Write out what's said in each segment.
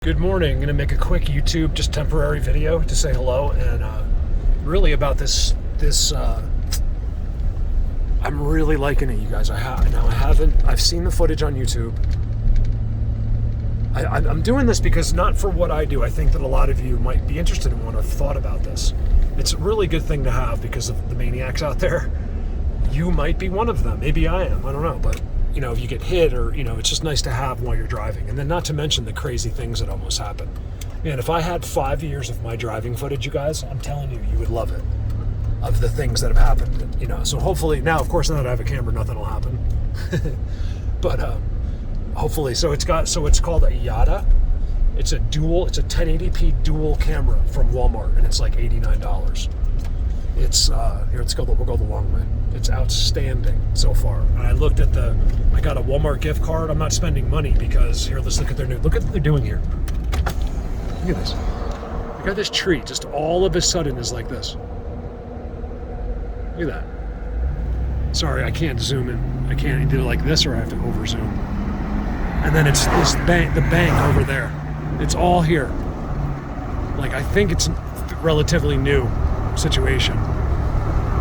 Good morning. I'm going to make a quick YouTube, just temporary video to say hello and really about this. I'm really liking it, you guys. I've seen the footage on YouTube. I'm doing this because not for what I do. I think that a lot of you might be interested in one or have thought about this. It's a really good thing to have because of the maniacs out there. You might be one of them. Maybe I am. I don't know, but if you get hit or, it's just nice to have while you're driving. And then not to mention the crazy things that almost happen. Man, if I had 5 years of my driving footage, you guys, I'm telling you, you would love it. Of the things that have happened, So hopefully, now, of course, now that I have a camera, nothing will happen. But hopefully, so it's called a Yada. It's a 1080p dual camera from Walmart, and it's like $89. We'll go the long way. It's outstanding so far. And I looked at I got a Walmart gift card. I'm not spending money because, let's look at look at what they're doing here. Look at this. Look at this tree. Just all of a sudden is like this. Look at that. Sorry, I can't zoom in. I can't do it like this or I have to over zoom. And then it's the bank over there. It's all here. Like, I think it's a relatively new situation.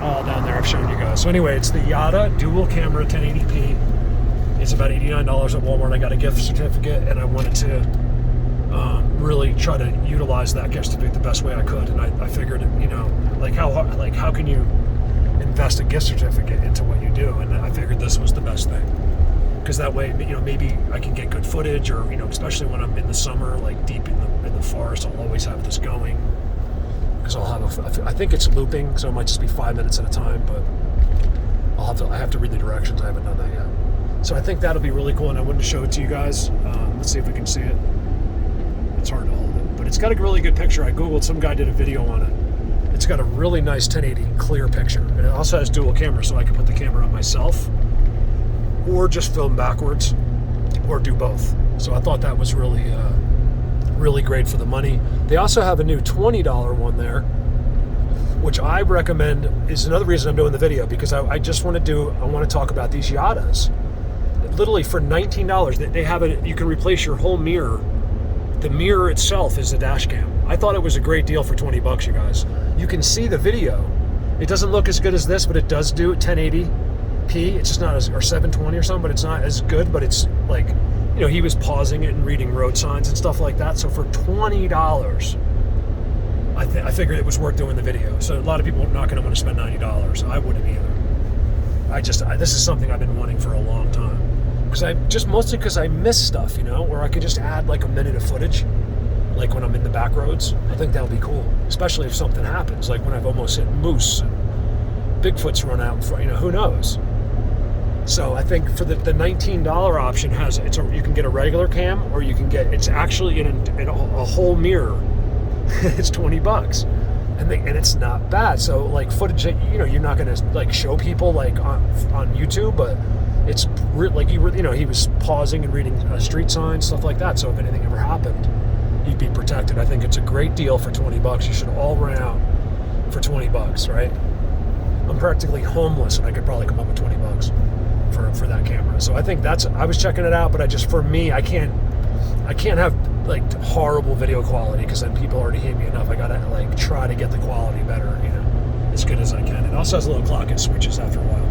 All down there I've shown you guys. So anyway, it's the Yada dual camera 1080p. It's about $89 at Walmart. I got a gift certificate and I wanted to really try to utilize that gift certificate the best way I could. And I figured, how can you invest a gift certificate into what you do? And I figured this was the best thing. Because that way, maybe I can get good footage or, especially when I'm in the summer, like deep in the forest, I'll always have this going. Because I think it's looping, so it might just be 5 minutes at a time, but I have to read the directions. I haven't done that yet. So I think that'll be really cool, and I wanted to show it to you guys. Let's see if we can see it. It's hard to hold it, but it's got a really good picture. I Googled, some guy did a video on it. It's got a really nice 1080 clear picture. And it also has dual camera, so I can put the camera on myself, or just film backwards, or do both. So I thought that was really great for the money. They also have a new $20 one there, which I recommend. Is another reason I'm doing the video, because I want to talk about these Yadas. Literally for $19, they have it. You can replace your whole mirror. The mirror itself is a dash cam. I thought it was a great deal for $20, you guys. You can see the video. It doesn't look as good as this, but it does do 1080p. It's just not or 720 or something, but it's not as good, but it's like, he was pausing it and reading road signs and stuff like that. So for $20, I figured it was worth doing the video. So a lot of people are not going to want to spend $90. I wouldn't either. This is something I've been wanting for a long time. Mostly because I miss stuff, where I could just add like a minute of footage, like when I'm in the back roads. I think that'll be cool, especially if something happens, like when I've almost hit moose and Bigfoot's run out in front, who knows? So I think for the $19 option you can get a regular cam, or you can get, it's actually in a whole mirror. It's $20, and it's not bad. So like footage that you're not going to like show people like on YouTube, but it's like he was pausing and reading street signs, stuff like that. So if anything ever happened, he'd be protected. I think it's a great deal for $20. You should all run out for $20, right? I'm practically homeless, and I could probably come up with $20 for that camera. So I think I was checking it out, but for me, I can't have like horrible video quality, because then people already hate me enough. I gotta like try to get the quality better, as good as I can. It also has a little clock it switches after a while.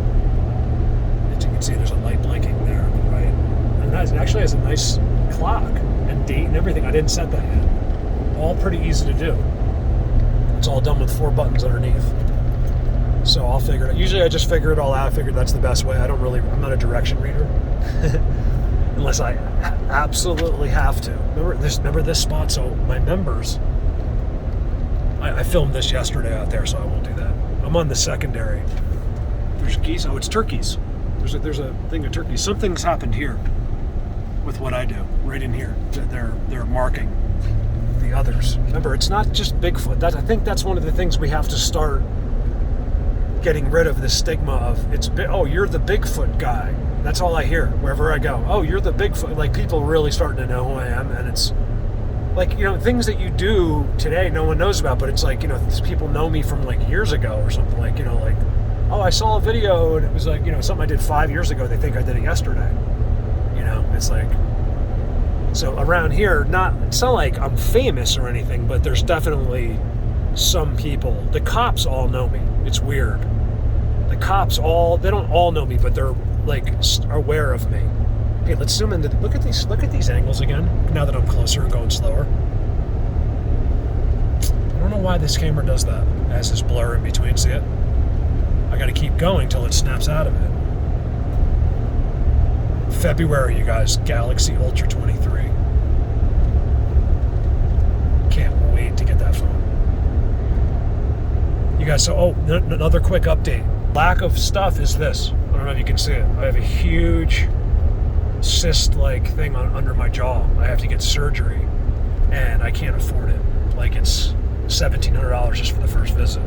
As you can see, there's a light blinking there on the right, and it actually has a nice clock and date and everything. I didn't set that yet. All pretty easy to do. It's all done with 4 buttons underneath. So I'll figure it out. Usually I just figure it all out. I figured that's the best way. I'm not a direction reader. Unless I absolutely have to. Remember this spot? So my members, I filmed this yesterday out there, so I won't do that. I'm on the secondary. There's geese. Oh, it's turkeys. There's a thing of turkeys. Something's happened here with what I do, right in here. They're marking the others. Remember, it's not just Bigfoot. I think that's one of the things we have to start getting rid of, the stigma of you're the Bigfoot guy. That's all I hear wherever I go. Oh, you're the Bigfoot. Like, people really starting to know who I am, and it's like, things that you do today no one knows about, but it's like, people know me from like years ago or something, like, like, oh, I saw a video and it was like, something I did 5 years ago. They think I did it yesterday. It's like, So around here, it's not like I'm famous or anything, but there's definitely some people. The cops all know me. It's weird. The cops they don't all know me, but they're like aware of me. Okay, let's zoom in. Look at these angles again. Now that I'm closer and going slower. I don't know why this camera does that. It has this blur in between. See it? I got to keep going till it snaps out of it. February, you guys. Galaxy Ultra 23. Can't wait to get that phone. You guys. So, another quick update. Lack of stuff is this. I don't know if you can see it. I have a huge cyst-like thing under my jaw. I have to get surgery, and I can't afford it. Like, it's $1,700 just for the first visit.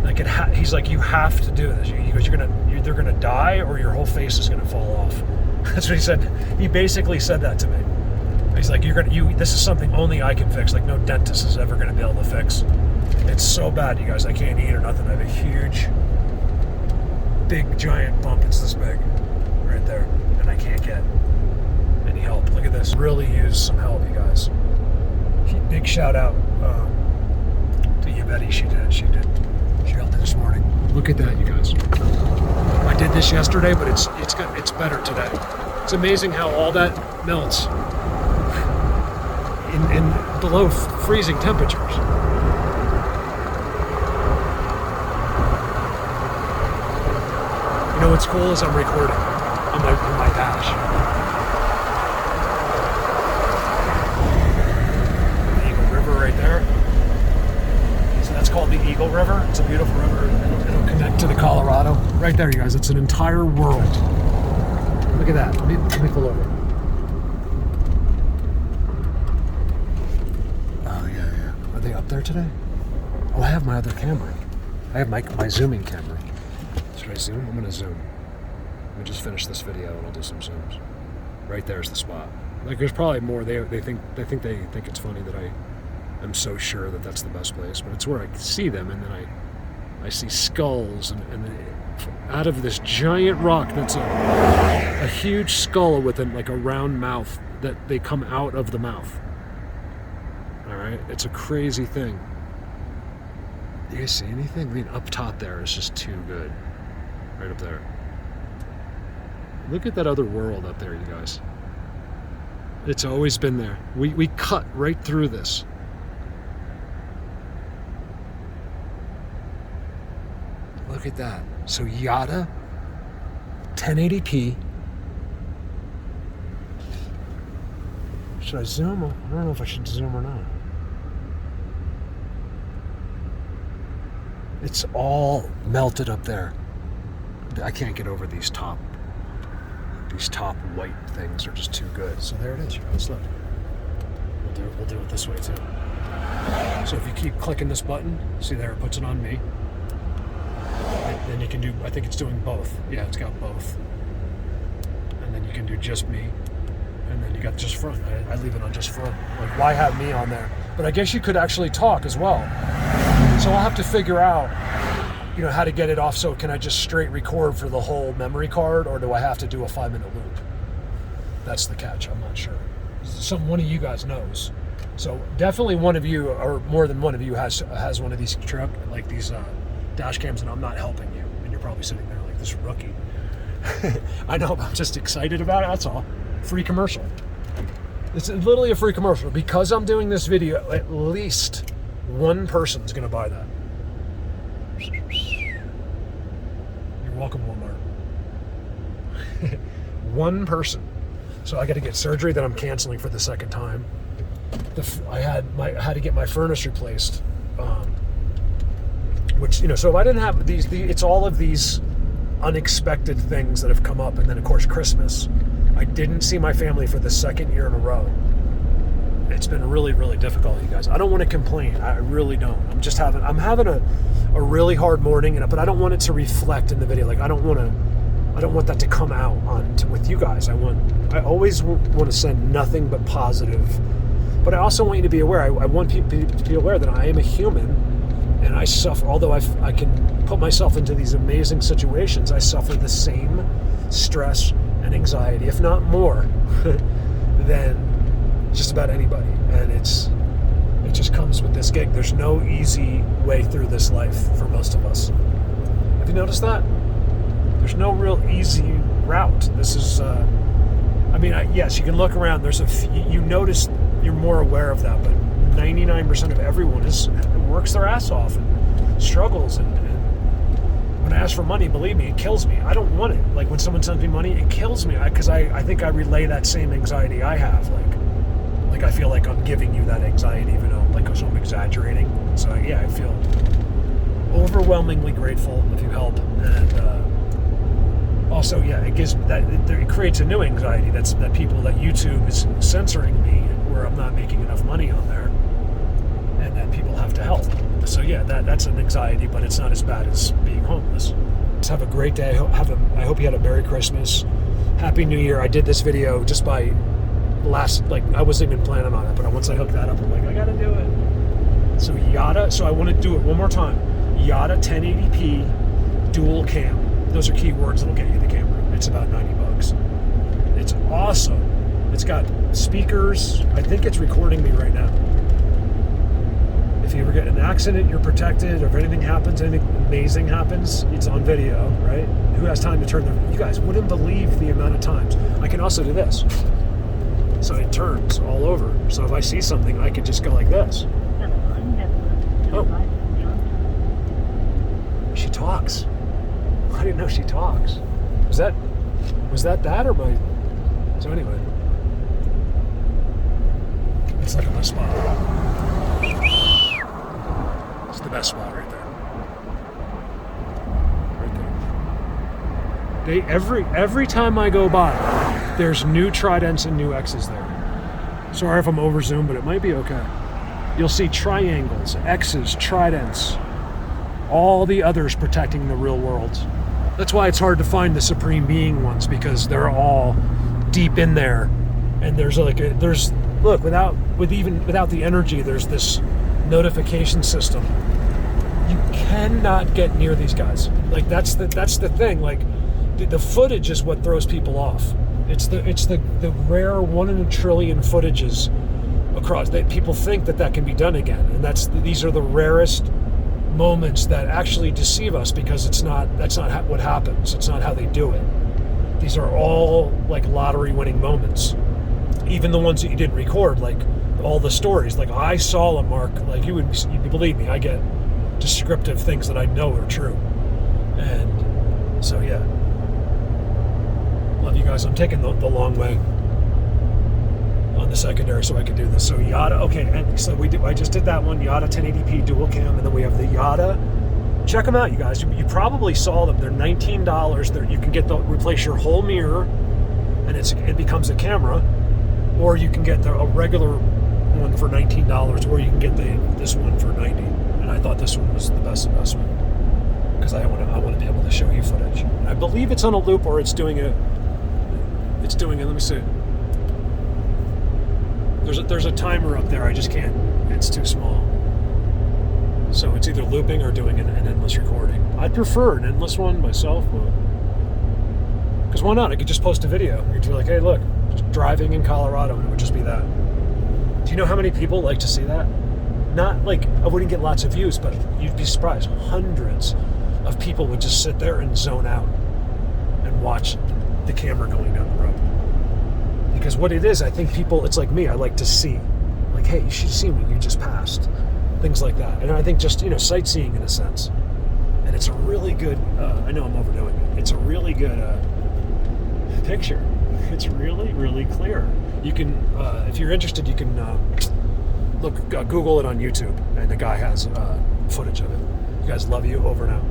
Like, he's like, you have to do this. He goes, you're either gonna die or your whole face is gonna fall off. That's what he said. He basically said that to me. He's like, this is something only I can fix. Like, no dentist is ever gonna be able to fix. It's so bad, you guys. I can't eat or nothing. I have a huge, big, giant bump. It's this big, right there, and I can't get any help. Look at this. Really use some help, you guys. Big shout out to Yvette. She helped me this morning. Look at that, you guys. I did this yesterday, but it's better today. It's amazing how all that melts in below freezing temperatures. You know what's cool is I'm recording on my dash. The Eagle River right there. So that's called the Eagle River. It's a beautiful river. It'll connect to the Colorado. Right there, you guys. It's an entire world. Look at that. Let me pull over. Oh yeah. Are they up there today? Oh, I have my other camera. I have my zooming camera. Should I zoom? I'm gonna zoom. Let me just finish this video and I'll do some zooms. Right there's the spot. Like, there's probably more. They think it's funny that I'm so sure that that's the best place, but it's where I see them, and then I see skulls and out of this giant rock that's a huge skull with like a round mouth that they come out of the mouth. All right, it's a crazy thing. Do you guys see anything? I mean, up top there is just too good. Right up there. Look at that other world up there, you guys. It's always been there. We cut right through this. Look at that. So Yada, 1080p. Should I zoom? I don't know if I should zoom or not. It's all melted up there. I can't get over these top white things are just too good. So there it is, you guys. Look. We'll do it this way too. So if you keep clicking this button, see there, it puts it on me. And then you can do, I think it's doing both. Yeah, it's got both. And then you can do just me. And then you got just front. I leave it on just front. Like, why have me on there? But I guess you could actually talk as well. So I'll have to figure out, how to get it off. So can I just straight record for the whole memory card, or do I have to do a 5-minute loop? That's the catch. I'm not sure. One of you guys knows. So definitely one of you, or more than one of you, has one of these these dash cams, and I'm not helping you. And you're probably sitting there like, this rookie. I know, but I'm just excited about it. That's all. Free commercial. It's literally a free commercial. Because I'm doing this video, at least one person's going to buy that. You're welcome, Walmart. One person. So I got to get surgery that I'm canceling for the second time. I had to get my furnace replaced, which, so if I didn't have it's all of these unexpected things that have come up. And then of course Christmas. I didn't see my family for the second year in a row. It's been really, really difficult, you guys. I don't want to complain. I really don't. I'm having a really hard morning, but I don't want it to reflect in the video. Like, I don't want that to come out with you guys. I always want to send nothing but positive. But I also want you to be aware. I want people to be aware that I am a human, and I suffer. Although I can put myself into these amazing situations, I suffer the same stress and anxiety, if not more, than just about anybody, and it just comes with this gig. There's no easy way through this life for most of us. Have you noticed that? There's no real easy route. This is, yes, you can look around. You notice, you're more aware of that, but 99% of everyone works their ass off and struggles. And when I ask for money, believe me, it kills me. I don't want it. Like when someone sends me money, it kills me because I think I relay that same anxiety I have. Like I feel like I'm giving you that anxiety, even though so I'm exaggerating. So yeah, I feel overwhelmingly grateful if you help, and also it creates a new anxiety that YouTube is censoring me, where I'm not making enough money on there, and that people have to help. So yeah, that's an anxiety, but it's not as bad as being homeless. Just have a great day. I hope you had a Merry Christmas, Happy New Year. I did this video just by I wasn't even planning on it, but once I hooked that up, I'm like, I gotta do it. So I want to do it one more time. Yada 1080p dual cam. Those are keywords that'll get you the camera. It's about $90. It's awesome. It's got speakers. I think it's recording me right now. If you ever get in an accident, you're protected. Or if anything happens, anything amazing happens, it's on video, right? Who has time to turn their... You guys wouldn't believe the amount of times. I can also do this. So it turns all over. So if I see something, I could just go like this. Oh. She talks. I didn't know she talks. Was that or my... So anyway. It's like a nice spot. It's the best spot right there. Right there. Every time I go by, there's new tridents and new X's there. Sorry if I'm over zoomed, but it might be okay. You'll see triangles, X's, tridents, all the others protecting the real world. That's why it's hard to find the Supreme Being ones, because they're all deep in there. And without the energy, there's this notification system. You cannot get near these guys. Like that's the thing. Like the footage is what throws people off. It's the rare 1 in a trillion footages across that people think that can be done again, and these are the rarest moments that actually deceive us, because that's not what happens. It's not how they do it. These are all like lottery winning moments, even the ones that you didn't record, like all the stories. Like I saw them, Mark. Like you'd believe me. I get descriptive things that I know are true, and so yeah. Love you guys. I'm taking the long way on the secondary so I can do this. So Yada, okay, and so I just did that one, Yada 1080p dual cam, and then we have the Yada. Check them out, you guys. You probably saw them. They're $19. You can replace your whole mirror, and it becomes a camera, or you can get a regular one for $19, or you can get this one for $90. And I thought this one was the best investment, because I want to be able to show you footage. And I believe it's on a loop, or it's doing it. Let me see. There's a timer up there. I just can't. It's too small. So it's either looping or doing an endless recording. I'd prefer an endless one myself, but because why not? I could just post a video. You'd be like, hey, look, just driving in Colorado, and it would just be that. Do you know how many people like to see that? Not like I wouldn't get lots of views, but you'd be surprised. Hundreds of people would just sit there and zone out and watch the camera going down the road. Because what it is, I think people, it's like me, I like to see. Like, hey, you should see what you just passed. Things like that. And I think just, sightseeing in a sense. And it's a really good, I know I'm overdoing it. It's a really good picture. It's really, really clear. You can, if you're interested, you can Google it on YouTube. And the guy has footage of it. You guys, love you. Over and out.